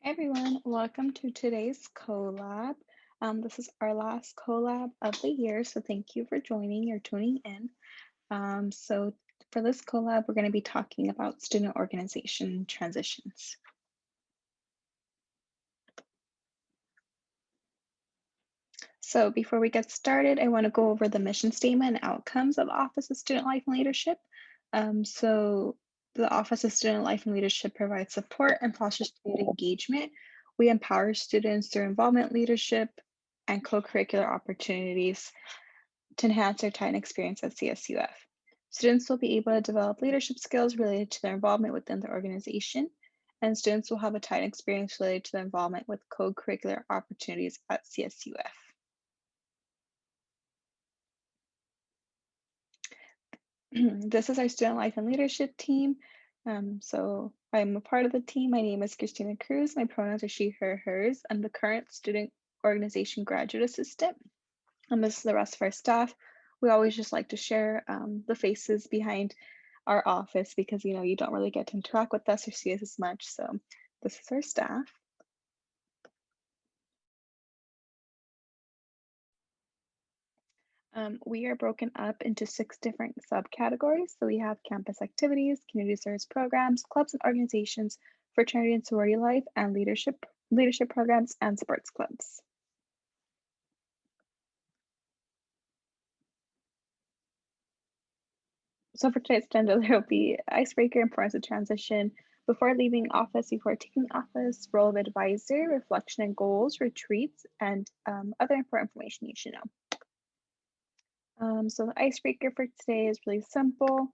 Hey everyone, welcome to today's collab. This is our last collab of the year, so thank you for joining or tuning in. So for this collab, we're going to be talking about student organization transitions. So before we get started, I want to go over the mission statement and outcomes of the Office of Student Life and Leadership. So the Office of Student Life and Leadership provides support and fosters student engagement. We empower students through involvement, leadership, and co-curricular opportunities to enhance their time experience at CSUF. Students will be able to develop leadership skills related to their involvement within the organization, and students will have a tight experience related to their involvement with co-curricular opportunities at CSUF. This is our student life and leadership team. So I'm a part of the team. My name is Christina Cruz. My pronouns are she, her, hers. I'm the current student organization graduate assistant. And this is the rest of our staff. We always just like to share the faces behind our office because you don't really get to interact with us or see us as much. So this is our staff. We are broken up into 6 different subcategories. So we have campus activities, community service programs, clubs and organizations, fraternity and sorority life, and leadership programs and sports clubs. So for today's agenda, there will be icebreaker, importance of transition, before leaving office, before taking office, role of advisor, reflection and goals, retreats, and other important information you should know. So the icebreaker for today is really simple.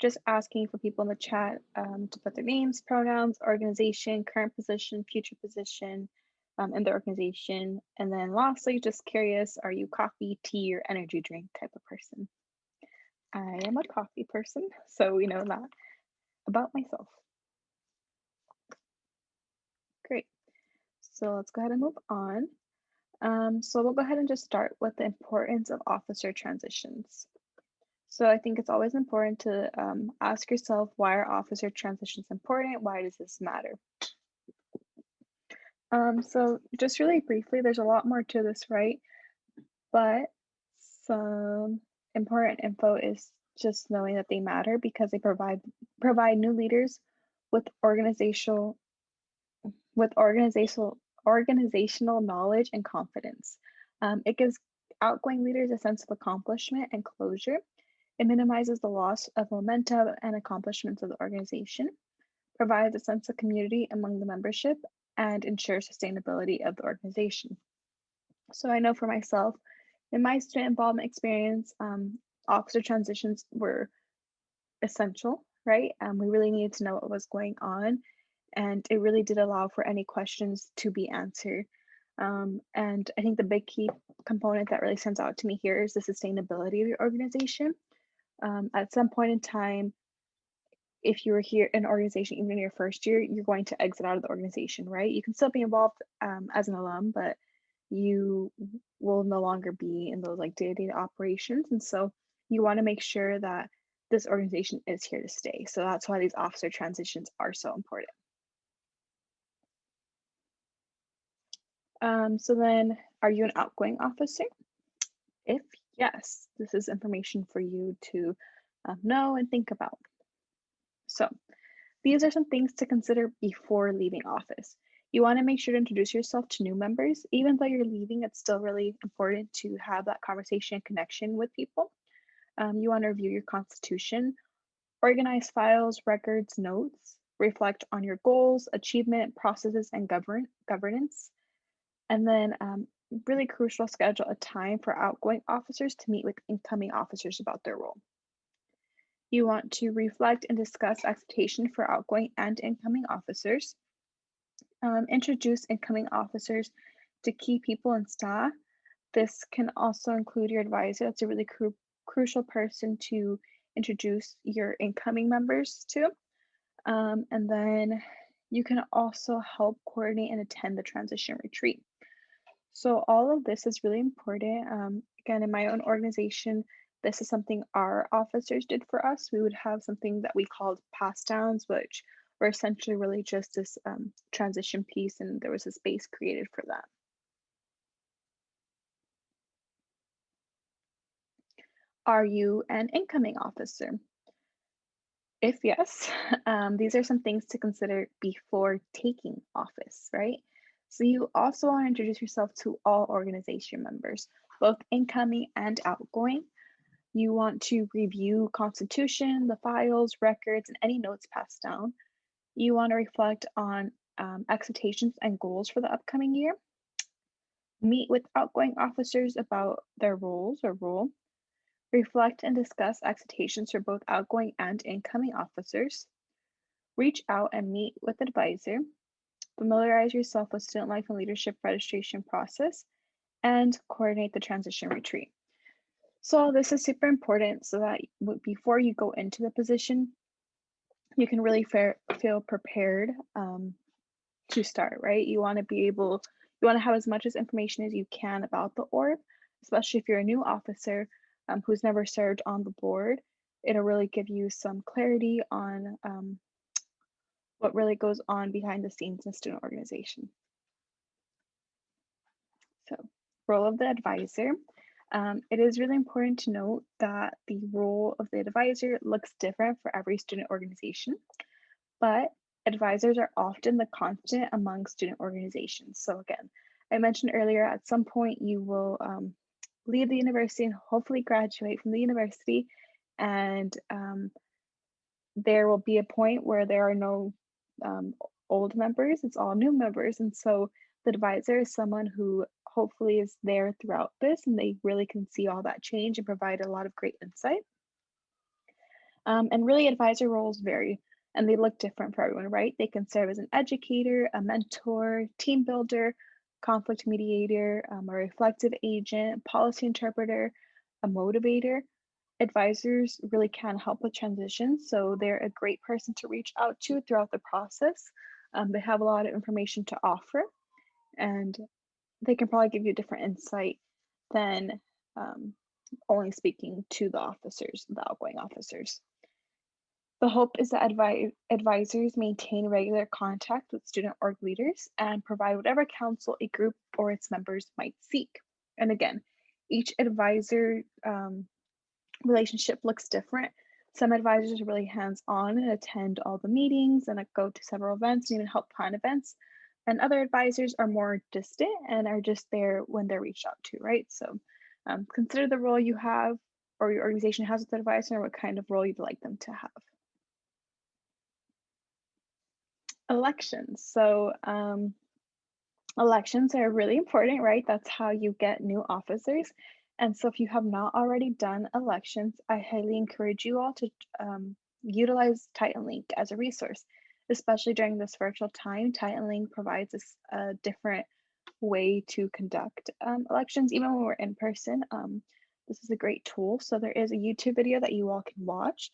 Just asking for people in the chat to put their names, pronouns, organization, current position, future position in the organization. And then lastly, just curious, are you coffee, tea, or energy drink type of person? I am a coffee person, so we know that about myself. Great. So let's go ahead and move on. So we'll go ahead and just start with the importance of officer transitions. So I think it's always important to ask yourself, why are officer transitions important? Why does this matter? So just really briefly, there's a lot more to this, right? But some important info is just knowing that they matter because they provide new leaders with organizational knowledge and confidence. It gives outgoing leaders a sense of accomplishment and closure. It minimizes the loss of momentum and accomplishments of the organization, provides a sense of community among the membership, and ensures sustainability of the organization. So I know for myself, in my student involvement experience, officer transitions were essential, right? We really needed to know what was going on, and it really did allow for any questions to be answered. And I think the big key component that really stands out to me here is the sustainability of your organization. At some point in time, if you were here in an organization, even in your first year, you're going to exit out of the organization, right? You can still be involved as an alum, but you will no longer be in those like day-to-day operations. And so you want to make sure that this organization is here to stay. So that's why these officer transitions are so important. So then, are you an outgoing officer? If yes, this is information for you to know and think about. So these are some things to consider before leaving office. You want to make sure to introduce yourself to new members. Even though you're leaving, it's still really important to have that conversation and connection with people. You want to review your constitution, organize files, records, notes, reflect on your goals, achievement, processes, and governance. And then, really crucial, schedule a time for outgoing officers to meet with incoming officers about their role. You want to reflect and discuss expectation for outgoing and incoming officers. Introduce incoming officers to key people and staff. This can also include your advisor. That's a really crucial person to introduce your incoming members to. And then you can also help coordinate and attend the transition retreat. So all of this is really important. Again, in my own organization, this is something our officers did for us. We would have something that we called pass downs, which were essentially really just this transition piece, and there was a space created for that. Are you an incoming officer? If yes, these are some things to consider before taking office, right? So you also want to introduce yourself to all organization members, both incoming and outgoing. You want to review constitution, the files, records, and any notes passed down. You want to reflect on expectations and goals for the upcoming year. Meet with outgoing officers about their roles or role. Reflect and discuss expectations for both outgoing and incoming officers. Reach out and meet with advisor. Familiarize yourself with student life and leadership registration process, and coordinate the transition retreat. So this is super important so that before you go into the position, you can really feel prepared to start, right? You want to have as much as information as you can about the org, especially if you're a new officer who's never served on the board. It'll really give you some clarity on what really goes on behind the scenes in a student organization. So, role of the advisor. It is really important to note that the role of the advisor looks different for every student organization, but advisors are often the constant among student organizations. So again, I mentioned earlier, at some point you will leave the university and hopefully graduate from the university, and there will be a point where there are no old members, it's all new members. And so the advisor is someone who hopefully is there throughout this, and they really can see all that change and provide a lot of great insight. And really, advisor roles vary and they look different for everyone, right? They can serve as an educator, a mentor, team builder, conflict mediator, a reflective agent, policy interpreter, a motivator. Advisors really can help with transitions, so they're a great person to reach out to throughout the process. They have a lot of information to offer, and they can probably give you a different insight than only speaking to the officers, the outgoing officers. The hope is that advisors maintain regular contact with student org leaders and provide whatever counsel a group or its members might seek. And again, each advisor relationship looks different. Some advisors are really hands-on and attend all the meetings and go to several events and even help plan events. And other advisors are more distant and are just there when they're reached out to, right? So consider the role you have or your organization has with the advisor and what kind of role you'd like them to have. Elections. So elections are really important, right? That's how you get new officers. And so if you have not already done elections, I highly encourage you all to utilize Titan Link as a resource, especially during this virtual time. Titan Link provides us a different way to conduct elections, even when we're in person. This is a great tool. So there is a YouTube video that you all can watch.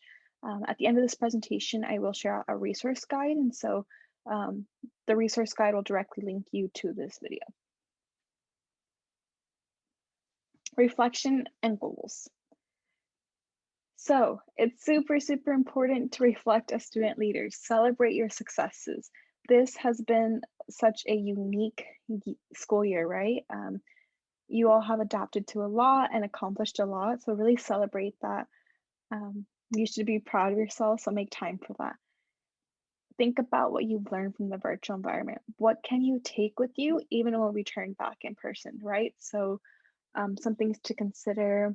At the end of this presentation, I will share out a resource guide. And so the resource guide will directly link you to this video. Reflection and goals. So it's super, super important to reflect as student leaders, celebrate your successes. This has been such a unique school year, right? You all have adapted to a lot and accomplished a lot, so really celebrate that. You should be proud of yourself, so make time for that. Think about what you've learned from the virtual environment. What can you take with you even when we return back in person, right? So some things to consider: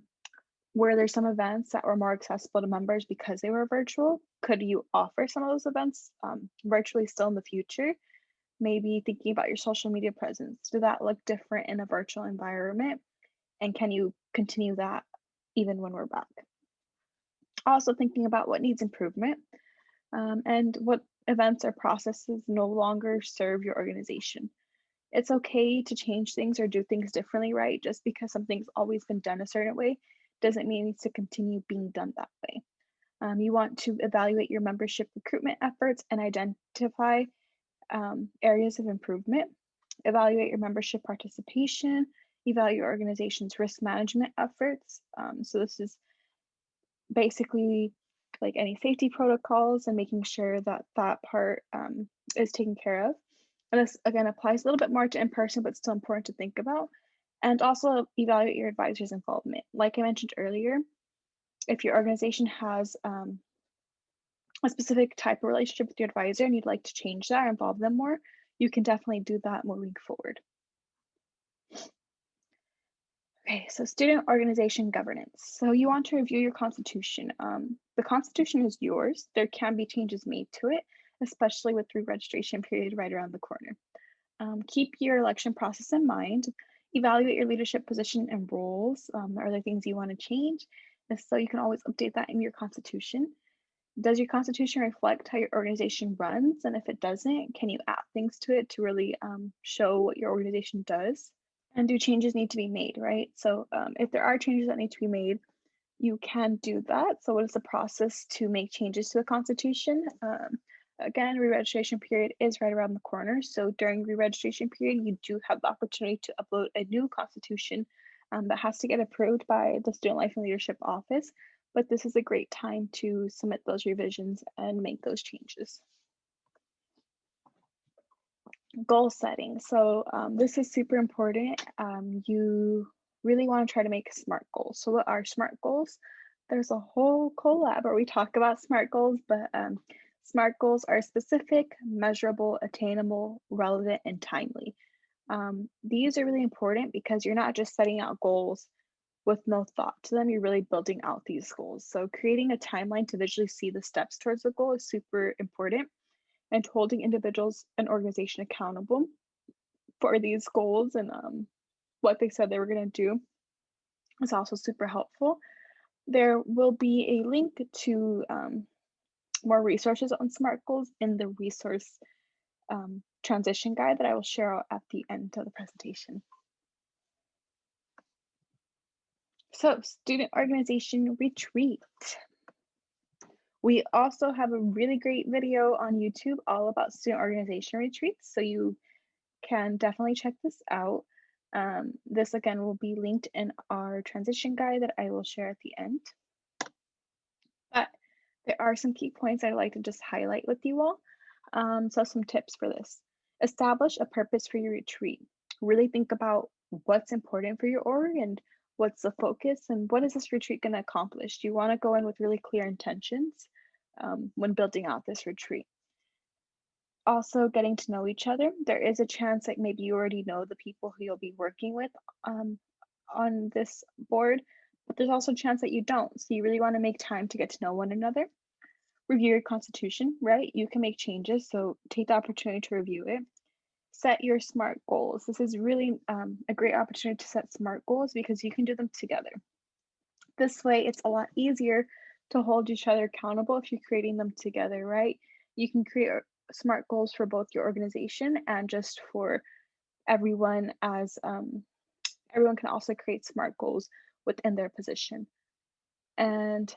were there some events that were more accessible to members because they were virtual? Could you offer some of those events virtually still in the future? Maybe thinking about your social media presence. Do that look different in a virtual environment? And can you continue that even when we're back? Also thinking about what needs improvement and what events or processes no longer serve your organization. It's okay to change things or do things differently, right? Just because something's always been done a certain way doesn't mean it needs to continue being done that way. You want to evaluate your membership recruitment efforts and identify areas of improvement. Evaluate your membership participation, evaluate your organization's risk management efforts. So this is basically like any safety protocols and making sure that that part is taken care of. And this again applies a little bit more to in person, but still important to think about. And also evaluate your advisor's involvement. Like I mentioned earlier, if your organization has a specific type of relationship with your advisor and you'd like to change that or involve them more, you can definitely do that moving forward. Okay, so student organization governance. So you want to review your constitution. The constitution is yours. There can be changes made to it, especially with re-registration period right around the corner. Keep your election process in mind. Evaluate your leadership position and roles. Are there things you want to change? If so, you can always update that in your constitution. Does your constitution reflect how your organization runs? And if it doesn't, can you add things to it to really show what your organization does? And do changes need to be made, right? So if there are changes that need to be made, you can do that. So what is the process to make changes to the Constitution? Again, re-registration period is right around the corner. So during re-registration period, you do have the opportunity to upload a new Constitution that has to get approved by the Student Life and Leadership Office. But this is a great time to submit those revisions and make those changes. Goal setting. So this is super important. You really want to try to make SMART goals. So what are SMART goals? There's a whole collab where we talk about SMART goals, but SMART goals are specific, measurable, attainable, relevant, and timely. These are really important because you're not just setting out goals with no thought to them, you're really building out these goals. So creating a timeline to visually see the steps towards the goal is super important, and holding individuals and organization accountable for these goals and what they said they were going to do is also super helpful. There will be a link to more resources on SMART goals in the resource transition guide that I will share out at the end of the presentation. So, student organization retreat. We also have a really great video on YouTube all about student organization retreats, so you can definitely check this out. This again will be linked in our transition guide that I will share at the end. But there are some key points I'd like to just highlight with you all. So some tips for this. Establish a purpose for your retreat. Really think about what's important for your org and what's the focus and what is this retreat going to accomplish. You want to go in with really clear intentions when building out this retreat. Also getting to know each other. There is a chance that maybe you already know the people who you'll be working with on this board, but there's also a chance that you don't. So you really want to make time to get to know one another. Review your constitution, right? You can make changes, so take the opportunity to review it. Set your SMART goals. This is really a great opportunity to set SMART goals because you can do them together. This way, it's a lot easier to hold each other accountable if you're creating them together, right? You can create SMART goals for both your organization and just for everyone, as everyone can also create SMART goals within their position. And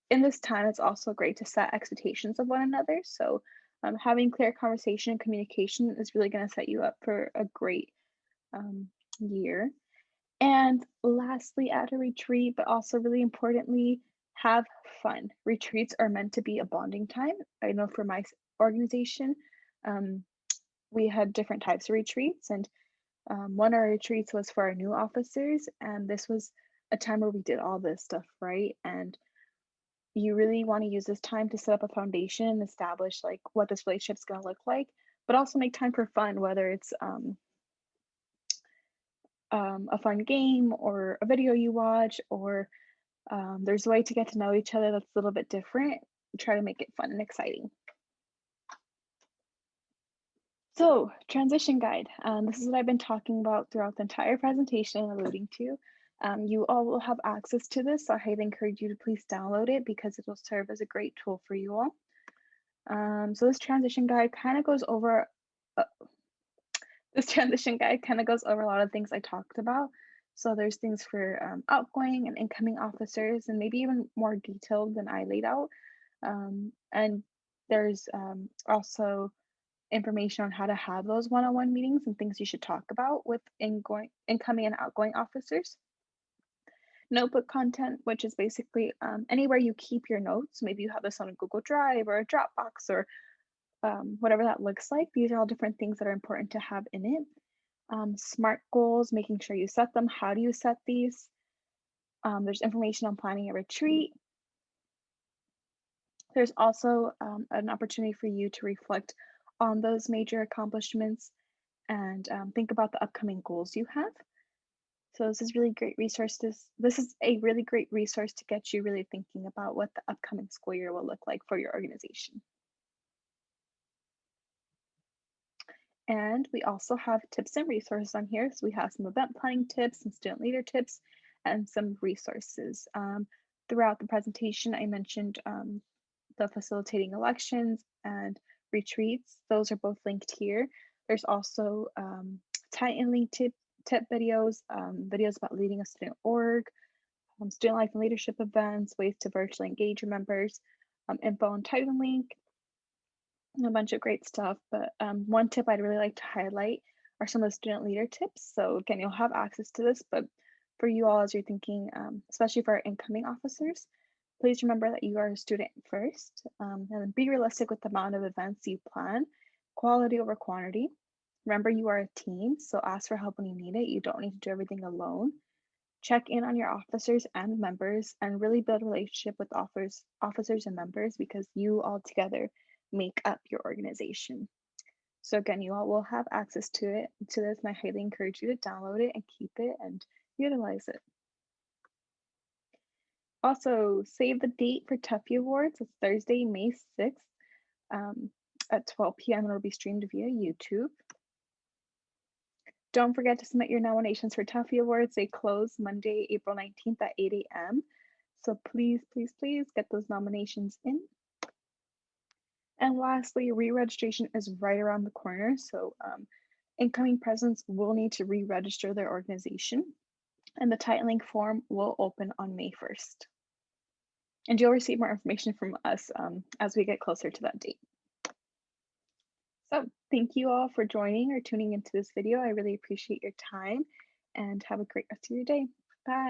in this time, it's also great to set expectations of one another. So having clear conversation and communication is really going to set you up for a great year. And lastly, at a retreat, but also really importantly, have fun. Retreats are meant to be a bonding time. I know for my organization, we had different types of retreats, and one of our retreats was for our new officers, and this was a time where we did all this stuff, right? And you really want to use this time to set up a foundation and establish like what this relationship is going to look like, but also make time for fun, whether it's a fun game or a video you watch, or there's a way to get to know each other that's a little bit different. Try to make it fun and exciting. So, transition guide. This is what I've been talking about throughout the entire presentation and alluding to. You all will have access to this, so I highly encourage you to please download it because it will serve as a great tool for you all. So this transition guide kind of goes over a lot of things I talked about. So there's things for outgoing and incoming officers, and maybe even more detailed than I laid out. And there's also information on how to have those one-on-one meetings and things you should talk about with incoming and outgoing officers. Notebook content, which is basically anywhere you keep your notes. Maybe you have this on a Google Drive or a Dropbox or whatever that looks like. These are all different things that are important to have in it. SMART goals, making sure you set them. How do you set these? There's information on planning a retreat. There's also an opportunity for you to reflect on those major accomplishments and think about the upcoming goals you have. So this is a really great resource to get you really thinking about what the upcoming school year will look like for your organization. And we also have tips and resources on here. So we have some event planning tips, some student leader tips, and some resources. Throughout the presentation, I mentioned the facilitating elections and retreats. Those are both linked here. There's also tightly tip videos, videos about leading a student org, student life and leadership events, ways to virtually engage your members, info on Titan Link, a bunch of great stuff. But one tip I'd really like to highlight are some of the student leader tips. So again, you'll have access to this, but for you all as you're thinking, especially for our incoming officers, please remember that you are a student first, and be realistic with the amount of events you plan, quality over quantity. Remember, you are a team, so ask for help when you need it. You don't need to do everything alone. Check in on your officers and members and really build a relationship with officers and members because you all together make up your organization. So again, you all will have access to this, and I highly encourage you to download it and keep it and utilize it. Also, save the date for Tuffy Awards. It's Thursday, May 6th at 12 p.m. and it'll be streamed via YouTube. Don't forget to submit your nominations for Tuffy Awards. They close Monday, April 19th at 8 a.m. So please, please, please get those nominations in. And lastly, re-registration is right around the corner. So incoming presidents will need to re-register their organization. And the Titan Link form will open on May 1st. And you'll receive more information from us as we get closer to that date. So thank you all for joining or tuning into this video. I really appreciate your time and have a great rest of your day. Bye.